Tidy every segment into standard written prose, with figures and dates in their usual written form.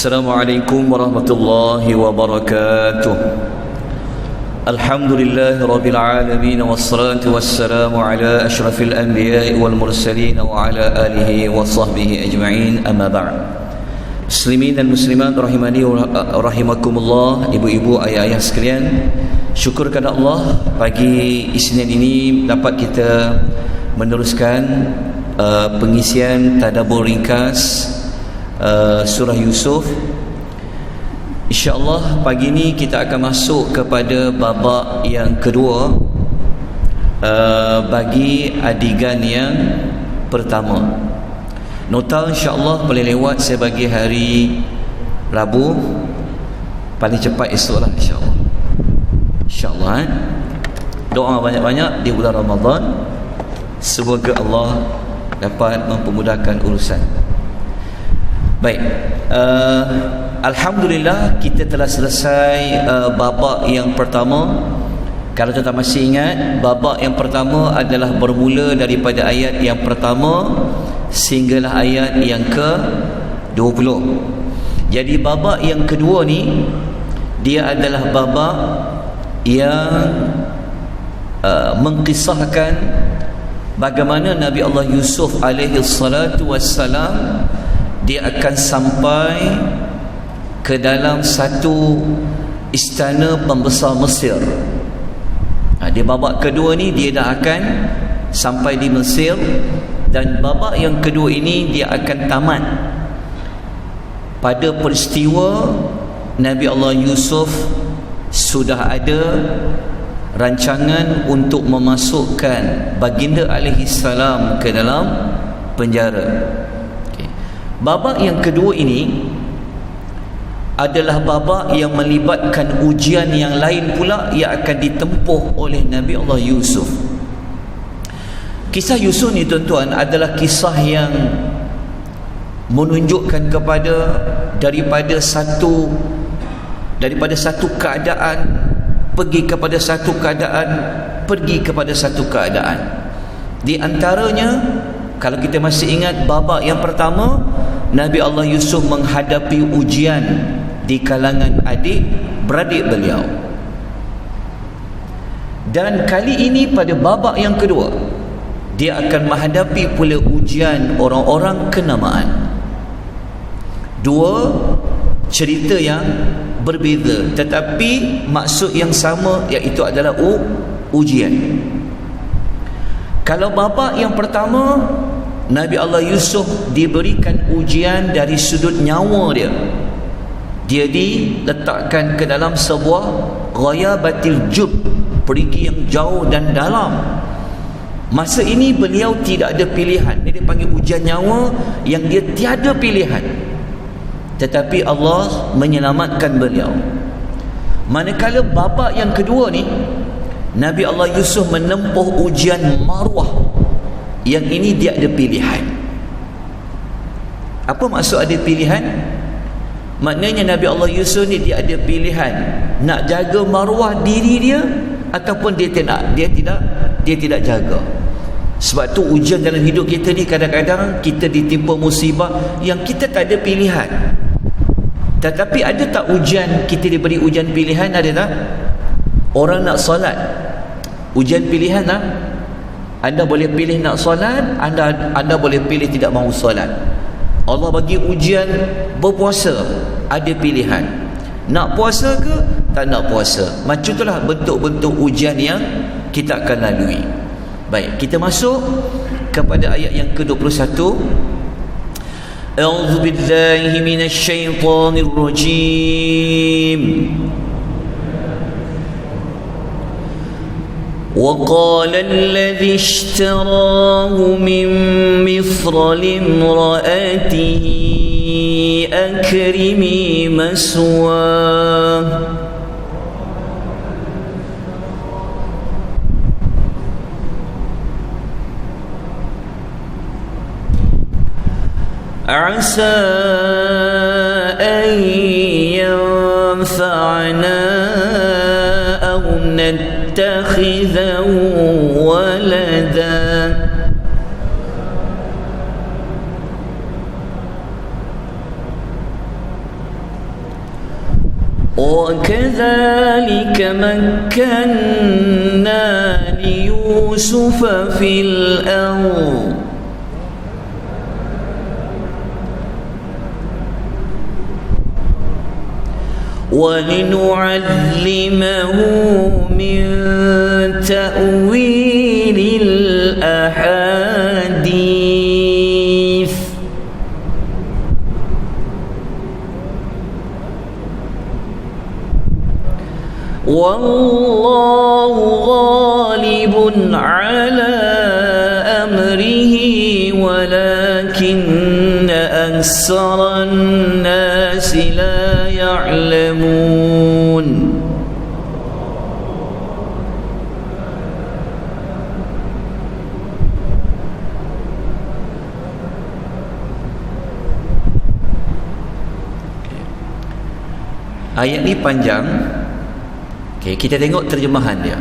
Assalamualaikum warahmatullahi wabarakatuh. Alhamdulillah rabbil alamin, wassalatu wassalamu ala asyrafil anbiya'i wal mursalin wa ala alihi wa sahbihi ajma'in, amma ba'd. Muslimin dan muslimat rahimani wa rahimakumullah, ibu-ibu, ayah-ayah sekalian, syukur kepada Allah pagi Isnin ini dapat kita meneruskan pengisian tadabbur ringkas surah Yusuf. InsyaAllah pagi ini kita akan masuk kepada babak yang kedua bagi adegan yang pertama. Nota insyaAllah boleh lewat saya bagi hari Rabu, paling cepat esok lah insyaAllah. InsyaAllah doa banyak-banyak di bulan Ramadan, semoga Allah dapat mempermudahkan urusan. Baik, Alhamdulillah kita telah selesai babak yang pertama. Kalau tuan masih ingat, babak yang pertama adalah bermula daripada ayat yang pertama sehinggalah ayat yang ke-20. Jadi babak yang kedua ni, dia adalah babak yang mengkisahkan bagaimana Nabi Allah Yusuf alaihi salatu wassalam dia akan sampai ke dalam satu istana pembesar Mesir. Di babak kedua ni dia dah akan sampai di Mesir, dan babak yang kedua ini dia akan tamat pada peristiwa Nabi Allah Yusuf sudah ada rancangan untuk memasukkan baginda alaihi salam ke dalam penjara. Babak yang kedua ini adalah babak yang melibatkan ujian yang lain pula yang akan ditempuh oleh Nabi Allah Yusuf. Kisah Yusuf ni tuan-tuan adalah kisah yang menunjukkan kepada daripada satu keadaan pergi kepada satu keadaan, pergi kepada satu keadaan. Di antaranya, kalau kita masih ingat babak yang pertama, Nabi Allah Yusuf menghadapi ujian di kalangan adik-beradik beliau. Dan kali ini pada babak yang kedua, dia akan menghadapi pula ujian orang-orang kenamaan. Dua cerita yang berbeza tetapi maksud yang sama, iaitu adalah ujian. Kalau babak yang pertama, Nabi Allah Yusuf diberikan ujian dari sudut nyawa dia. Dia diletakkan ke dalam sebuah ghayabatil jub, perigi yang jauh dan dalam. Masa ini beliau tidak ada pilihan. Dia dipanggil ujian nyawa yang dia tiada pilihan. Tetapi Allah menyelamatkan beliau. Manakala babak yang kedua ni, Nabi Allah Yusuf menempuh ujian maruah. Yang ini dia ada pilihan. Apa maksud ada pilihan? Maknanya Nabi Allah Yusuf ni dia ada pilihan nak jaga maruah diri dia ataupun dia tidak jaga. Sebab tu ujian dalam hidup kita ni, kadang-kadang kita ditimpa musibah yang kita tak ada pilihan. Tetapi ada tak ujian kita diberi ujian pilihan? Ada tak? Orang nak solat, ujian pilihan tak? Anda boleh pilih nak solat, anda boleh pilih tidak mahu solat. Allah bagi ujian berpuasa, ada pilihan. Nak puasa ke tak nak puasa. Macam itulah bentuk-bentuk ujian yang kita akan lalui. Baik, kita masuk kepada ayat yang ke-21. A'udzu billahi minasy syaithanir rajim. وقال الذي اشتراه من مصر لامرأته أكرمي مثواه عسى أن ينفعنا أو نتخذه ولدا وكذلك مكنا ليوسف في الأرض ولنعلمه من تأويل الأحاديث والله غالب على أمره ولكن أكثر الناس لا يعلمون. Ayat ni panjang. Okay, kita tengok terjemahan dia.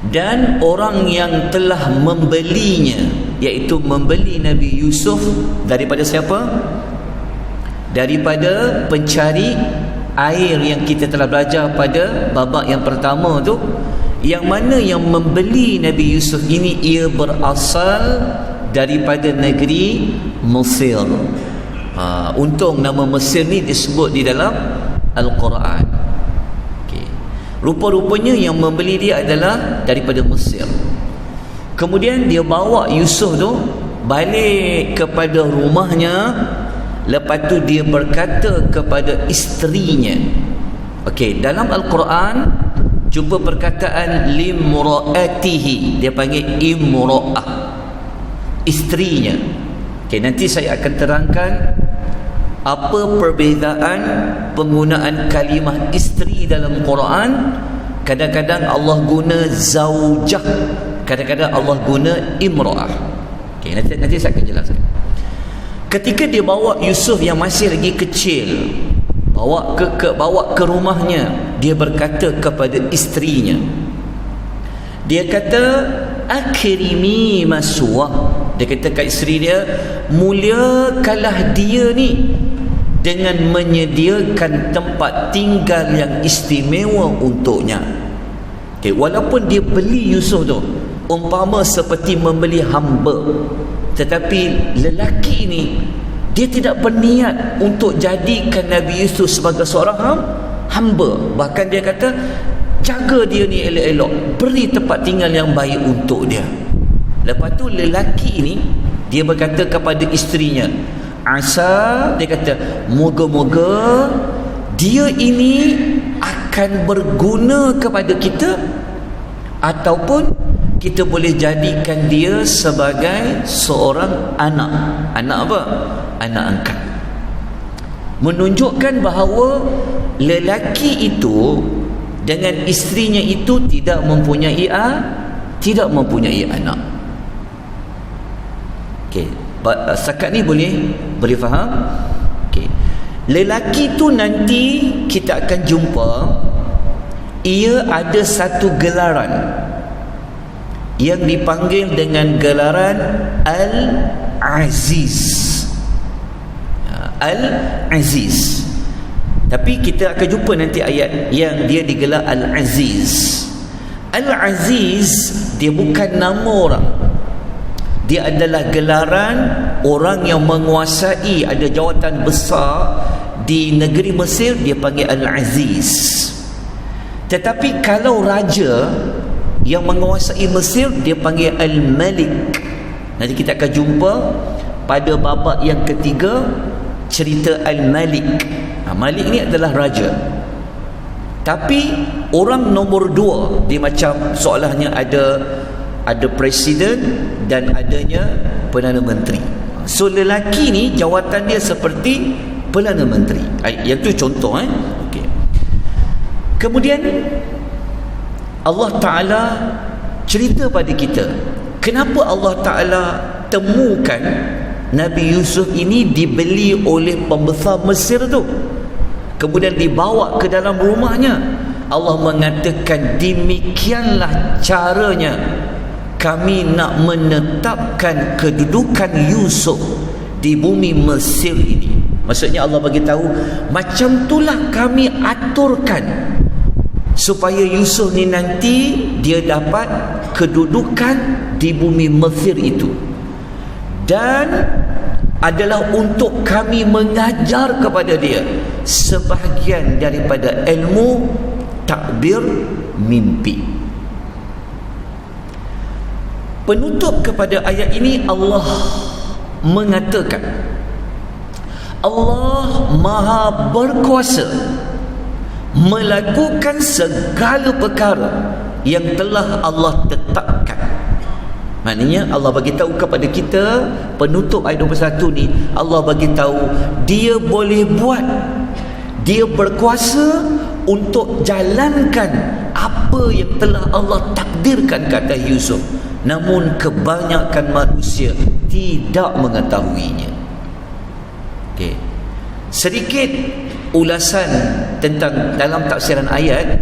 Dan orang yang telah membelinya, iaitu membeli Nabi Yusuf daripada siapa? Daripada pencari air yang kita telah belajar pada babak yang pertama tu, yang mana yang membeli Nabi Yusuf ini ia berasal daripada negeri Mesir. Untung nama Mesir ni disebut di dalam Al-Quran. Rupa-rupanya yang membeli dia adalah daripada Mesir. Kemudian dia bawa Yusuf tu balik kepada rumahnya. Lepas tu dia berkata kepada isterinya. Okey, dalam Al-Quran jumpa perkataan limraatihi, dia panggil imraah, isterinya. Okey, nanti saya akan terangkan apa perbezaan penggunaan kalimah isteri dalam Quran. Kadang-kadang Allah guna zaujah, kadang-kadang Allah guna imra'ah. Okay, nanti saya akan jelaskan. Ketika dia bawa Yusuf yang masih lagi kecil, bawa ke rumahnya, dia berkata kepada isterinya, dia kata akrimi maswah. Dia kata kat isteri dia, muliakanlah dia ni dengan menyediakan tempat tinggal yang istimewa untuknya. Okay, walaupun dia beli Yusuf tu umpama seperti membeli hamba, tetapi lelaki ni dia tidak berniat untuk jadikan Nabi Yusuf sebagai seorang hamba. Bahkan dia kata, jaga dia ni elok-elok, beri tempat tinggal yang baik untuk dia. Lepas tu lelaki ni dia berkata kepada isterinya, asa, dia kata, moga-moga dia ini akan berguna kepada kita, ataupun kita boleh jadikan dia sebagai seorang anak. Anak apa? Anak angkat. Menunjukkan bahawa lelaki itu dengan isterinya itu tidak mempunyai anak. Okey, setakat ni boleh faham? Okey. Lelaki tu nanti kita akan jumpa, ia ada satu gelaran yang dipanggil dengan gelaran Al-Aziz. Al-Aziz. Tapi kita akan jumpa nanti ayat yang dia digelar Al-Aziz. Al-Aziz dia bukan nama orang, dia adalah gelaran orang yang menguasai, ada jawatan besar di negeri Mesir, dia panggil Al-Aziz. Tetapi kalau raja yang menguasai Mesir, dia panggil Al-Malik. Nanti kita akan jumpa pada babak yang ketiga cerita Al-Malik. Malik ni adalah raja. Tapi orang nombor dua, dia macam seolahnya ada presiden dan adanya Perdana Menteri. So lelaki ni jawatan dia seperti Perdana Menteri. Yang tu contoh. Okay. Kemudian Allah Ta'ala cerita pada kita, kenapa Allah Ta'ala temukan Nabi Yusuf ini dibeli oleh pembesar Mesir tu, kemudian dibawa ke dalam rumahnya. Allah mengatakan, demikianlah caranya kami nak menetapkan kedudukan Yusuf di bumi Mesir ini. Maksudnya Allah bagi tahu, macam itulah kami aturkan supaya Yusuf ni nanti dia dapat kedudukan di bumi Mesir itu, dan adalah untuk kami mengajar kepada dia sebahagian daripada ilmu takbir mimpi. Penutup kepada ayat ini Allah mengatakan, Allah Maha berkuasa melakukan segala perkara yang telah Allah tetapkan. Maknanya Allah bagi tahu kepada kita, penutup ayat 21 ni, Allah bagi tahu dia boleh buat, dia berkuasa untuk jalankan apa yang telah Allah takdirkan, kata Yusuf. Namun kebanyakan manusia tidak mengetahuinya. Okey. Sedikit ulasan tentang dalam tafsiran ayat.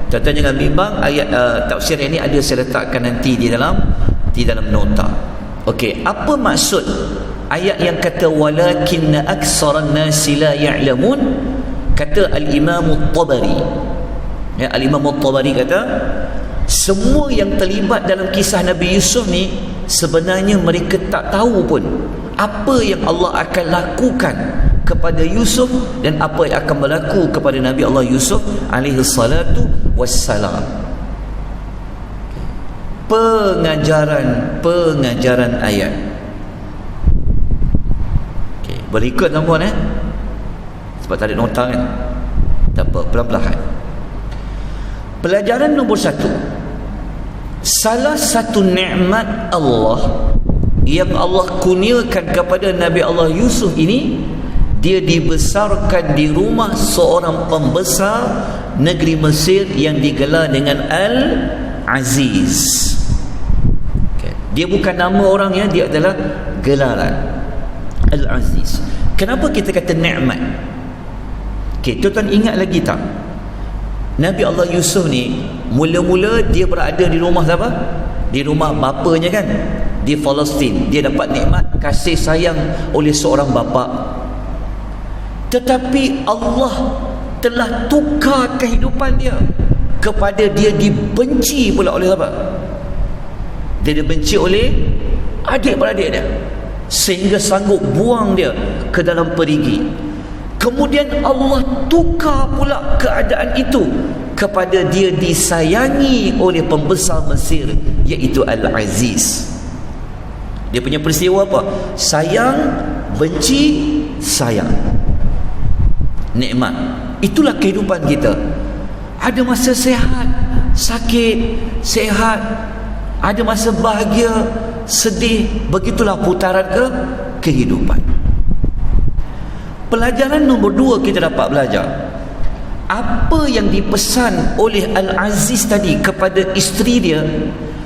Tuan-tuan jangan bimbang, ayat tafsir ini ada saya letakkan nanti di dalam nota. Okey, apa maksud ayat yang kata walakinna aktsaran nasi la ya'lamun? Kata al-Imam At-Tabari. Ya, al-Imam At-Tabari kata semua yang terlibat dalam kisah Nabi Yusuf ni sebenarnya mereka tak tahu pun apa yang Allah akan lakukan kepada Yusuf dan apa yang akan berlaku kepada Nabi Allah Yusuf alaihi salatu wassalam. Pengajaran ayat. Okey, boleh ikut tuan-tuan sebab tak ada nota kan. Tak apa, pelan-pelan. Pelajaran nombor 1. Salah satu nikmat Allah yang Allah kurniakan kepada Nabi Allah Yusuf ini, dia dibesarkan di rumah seorang pembesar negeri Mesir yang digelar dengan Al-Aziz. Okay. Dia bukan nama orangnya, dia adalah gelaran Al-Aziz. Kenapa kita kata nikmat? Okay, tuan-tuan ingat lagi tak? Nabi Allah Yusuf ni mula-mula dia berada di rumah siapa? Di rumah bapanya kan, di Palestin. Dia dapat nikmat kasih sayang oleh seorang bapa. Tetapi Allah telah tukar kehidupan dia kepada dia dibenci pula oleh siapa? Dia dibenci oleh adik-beradik dia, sehingga sanggup buang dia ke dalam perigi. Kemudian Allah tukar pula keadaan itu kepada dia disayangi oleh pembesar Mesir, iaitu Al-Aziz. Dia punya peristiwa apa? Sayang, benci, sayang. Nikmat. Itulah kehidupan kita. Ada masa sehat, sakit, sehat. Ada masa bahagia, sedih. Begitulah putaran kehidupan. Pelajaran nombor 2 kita dapat belajar, apa yang dipesan oleh Al-Aziz tadi kepada isteri dia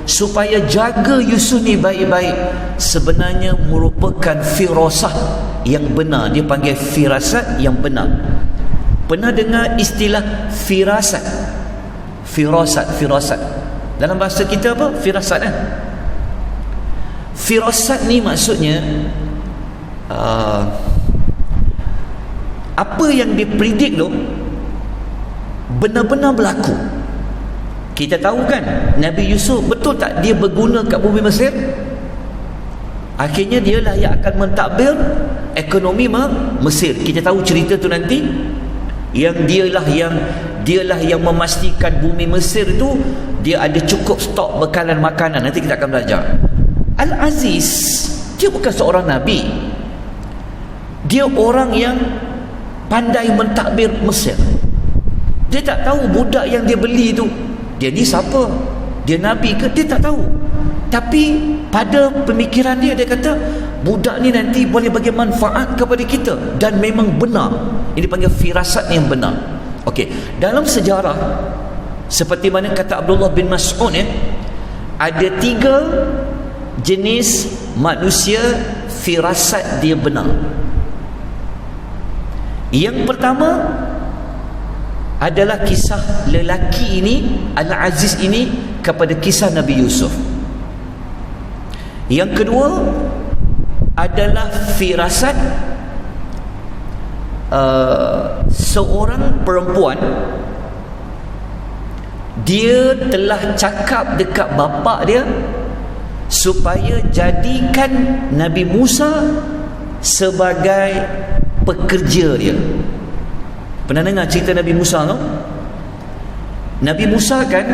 supaya jaga Yusuf ni baik-baik, sebenarnya merupakan firasah yang benar. Dia panggil firasat yang benar. Pernah dengar istilah firasat? Firasat dalam bahasa kita apa? Firasat kan? Firasat ni maksudnya apa yang dipredik tu benar-benar berlaku. Kita tahu kan Nabi Yusuf, betul tak dia berguna kat bumi Mesir? Akhirnya dialah yang akan mentadbir ekonomi Mesir. Kita tahu cerita tu nanti. Yang dialah yang memastikan bumi Mesir itu dia ada cukup stok bekalan makanan. Nanti kita akan belajar. Al-Aziz dia bukan seorang nabi. Dia orang yang pandai mentadbir Mesir. Dia tak tahu budak yang dia beli tu, dia ni siapa? Dia nabi ke? Dia tak tahu. Tapi pada pemikiran dia, dia kata budak ni nanti boleh bagi manfaat kepada kita, dan memang benar. Ini dipanggil firasat yang benar. Okey, dalam sejarah seperti mana kata Abdullah bin Mas'ud ada 3 jenis manusia firasat dia benar. Yang pertama adalah kisah lelaki ini, Al-Aziz ini, kepada kisah Nabi Yusuf. Yang kedua adalah firasat seorang perempuan, dia telah cakap dekat bapa dia supaya jadikan Nabi Musa sebagai pekerja dia. Pernah dengar cerita Nabi Musa tu? Nabi Musa kan,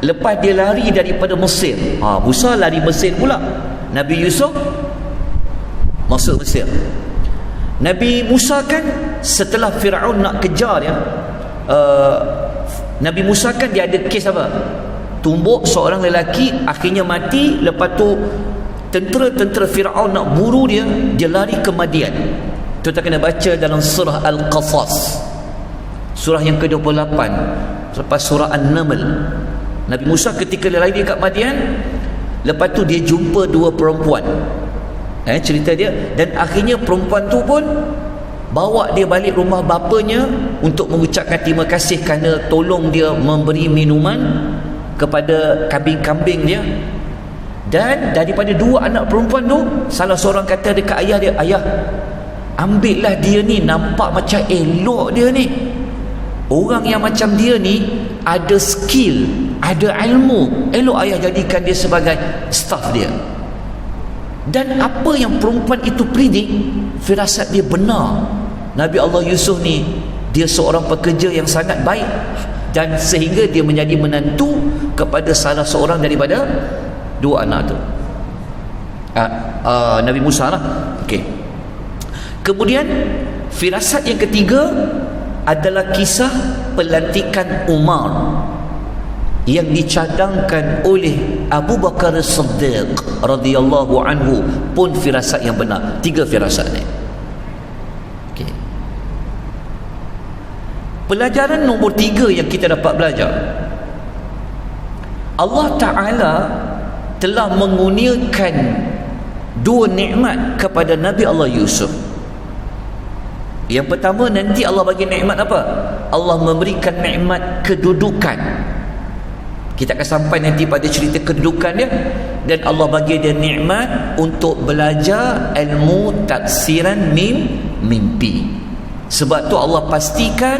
lepas dia lari daripada Mesir, Musa lari Mesir pula, Nabi Yusuf masuk Mesir. Nabi Musa kan setelah Fir'aun nak kejar dia, Nabi Musa kan dia ada kes apa? Tumbuk seorang lelaki, akhirnya mati. Lepas tu tentera-tentera Fir'aun nak buru dia, dia lari ke Madian. Kita kena baca dalam surah Al-Qasas, surah yang ke-28 lepas surah An-Naml. Nabi Musa ketika dia lari dekat Madian, lepas tu dia jumpa dua perempuan, cerita dia, dan akhirnya perempuan tu pun bawa dia balik rumah bapanya untuk mengucapkan terima kasih kerana tolong dia memberi minuman kepada kambing-kambing dia. Dan daripada dua anak perempuan tu, salah seorang kata dekat ayah dia, ayah, ambillah dia ni, nampak macam elok dia ni. Orang yang macam dia ni ada skill, ada ilmu, elok ayah jadikan dia sebagai staff dia. Dan apa yang perempuan itu predik, firasat dia benar. Nabi Allah Yusuf ni, dia seorang pekerja yang sangat baik, dan sehingga dia menjadi menantu kepada salah seorang daripada dua anak tu, Nabi Musa lah. Okay. Kemudian firasat yang ketiga adalah kisah pelantikan Umar yang dicadangkan oleh Abu Bakar As-Siddiq radhiyallahu anhu, pun firasat yang benar. Tiga firasat ni. Okay. Pelajaran nombor 3 yang kita dapat belajar, Allah Ta'ala telah mengurniakan dua nikmat kepada Nabi Allah Yusuf. Yang pertama, nanti Allah bagi nikmat apa? Allah memberikan nikmat kedudukan. Kita akan sampai nanti pada cerita kedudukan dia. Dan Allah bagi dia nikmat untuk belajar ilmu tafsiran mimpi. Sebab tu Allah pastikan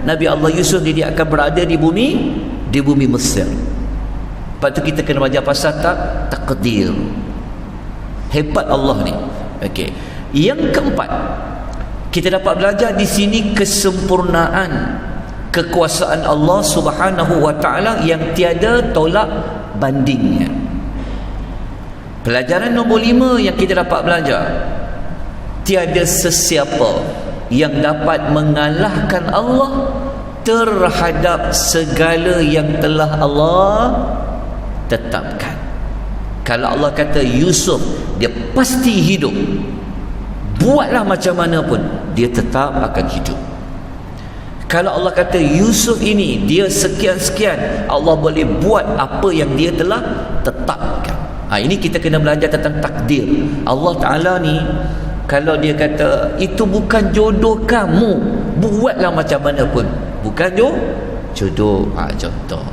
Nabi Allah Yusuf dia akan berada di bumi Mesir. Lepas tu kita kena belajar pasal takdir. Hebat Allah ni. Okey. Yang keempat, kita dapat belajar di sini kesempurnaan kekuasaan Allah Subhanahu wa taala yang tiada tolak bandingnya. Pelajaran nombor 5 yang kita dapat belajar, tiada sesiapa yang dapat mengalahkan Allah terhadap segala yang telah Allah tetapkan. Kalau Allah kata Yusuf dia pasti hidup, buatlah macam mana pun, dia tetap akan hidup. Kalau Allah kata Yusuf ini dia sekian-sekian, Allah boleh buat apa yang dia telah tetapkan. Ini kita kena belajar tentang takdir. Allah Ta'ala ni, kalau dia kata itu bukan jodoh kamu, buatlah macam mana pun, bukan jodoh. Contoh.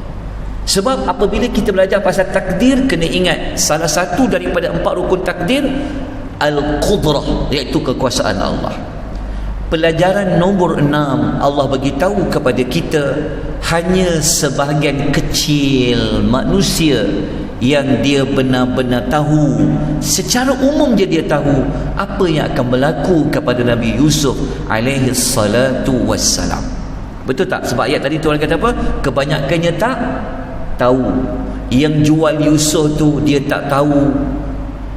Sebab apabila kita belajar pasal takdir, kena ingat salah satu daripada 4 rukun takdir, Al-Qudrah, iaitu kekuasaan Allah. Pelajaran nombor 6, Allah bagi tahu kepada kita hanya sebahagian kecil manusia yang dia benar-benar tahu, secara umum je dia tahu apa yang akan berlaku kepada Nabi Yusuf alaihi salatu wassalam. Betul tak? Sebab ayat tadi Tuhan kata apa? Kebanyakannya tak tahu. Yang jual Yusuf tu dia tak tahu.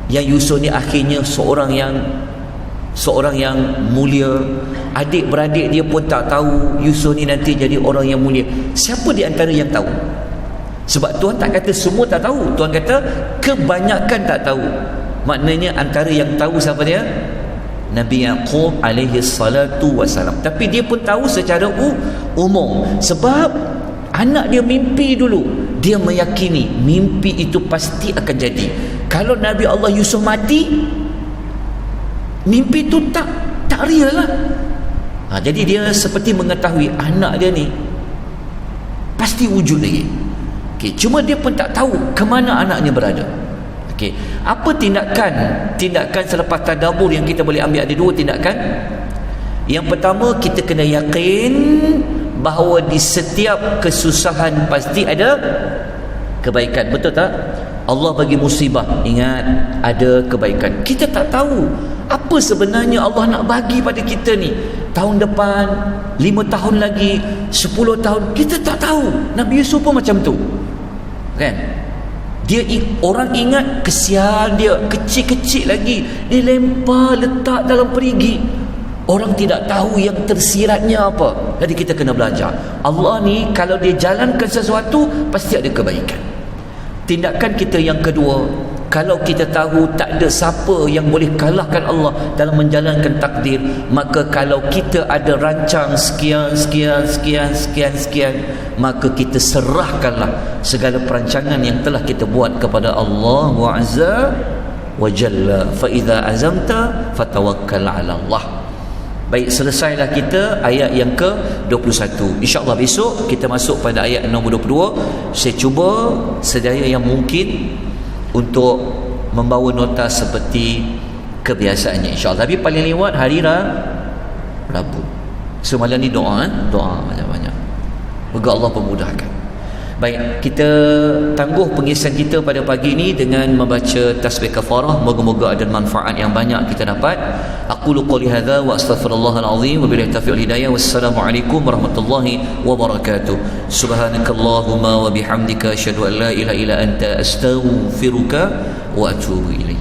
Yang Yusuf ni akhirnya seorang yang mulia. Adik-beradik dia pun tak tahu Yusuf ni nanti jadi orang yang mulia. Siapa di antara yang tahu? Sebab Tuhan tak kata semua tak tahu, Tuhan kata kebanyakan tak tahu. Maknanya antara yang tahu siapa dia? Nabi Yaqub alaihi salatu wassalam. Tapi dia pun tahu secara umum. Sebab anak dia mimpi dulu, dia meyakini mimpi itu pasti akan jadi. Kalau Nabi Allah Yusuf mati, mimpi itu tak real lah. Jadi dia seperti mengetahui anak dia ni pasti wujud lagi. Okay, cuma dia pun tak tahu ke mana anaknya berada. Okay, apa tindakan selepas tadabbur yang kita boleh ambil? Ada 2 tindakan. Yang pertama, kita kena yakin bahawa di setiap kesusahan pasti ada kebaikan. Betul tak? Allah bagi musibah, ingat ada kebaikan. Kita tak tahu apa sebenarnya Allah nak bagi pada kita ni. Tahun depan, 5 tahun lagi, 10 tahun, kita tak tahu. Nabi Yusuf pun macam tu, kan? Dia, orang ingat kesian dia, kecil-kecil lagi, dia lempar letak dalam perigi. Orang tidak tahu yang tersiratnya apa. Jadi kita kena belajar. Allah ni kalau dia jalankan sesuatu, pasti ada kebaikan. Tindakan kita yang kedua, kalau kita tahu tak ada siapa yang boleh kalahkan Allah dalam menjalankan takdir, maka kalau kita ada rancang sekian, maka kita serahkanlah segala perancangan yang telah kita buat kepada Allah Azza wa Jalla. Fa idza azamta fatawakkal 'ala Allah. Baik, selesailah kita ayat yang ke-21. InsyaAllah besok kita masuk pada ayat nombor 22. Saya cuba sedaya yang mungkin untuk membawa nota seperti kebiasaannya, insyaAllah. Tapi paling lewat hari Rabu. So malam ni doa banyak-banyak. Moga Allah pemudahkan. Baik, kita tangguh pengisian kita pada pagi ini dengan membaca tasbih kafarah. Moga-moga ada manfaat yang banyak kita dapat. Aqulu qouli hadza wa astaghfirullahal azim wa billahi taufiq wal hidayah. Wassalamualaikum warahmatullahi wabarakatuh. Subhanakallahumma wa bihamdika asyhadu an la ilaha illa anta astaghfiruka wa atubu ilaik.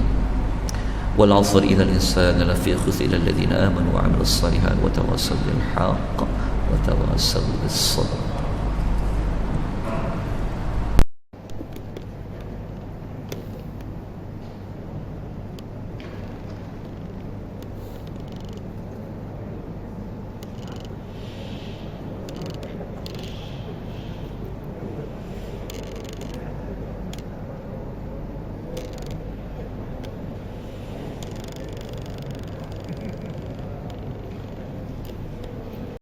Wal 'asr innal insana lafi khusr illa alladhina amanu wa 'amilus solihat wa tawassaw bil haqq wa tawassaw bis sabr.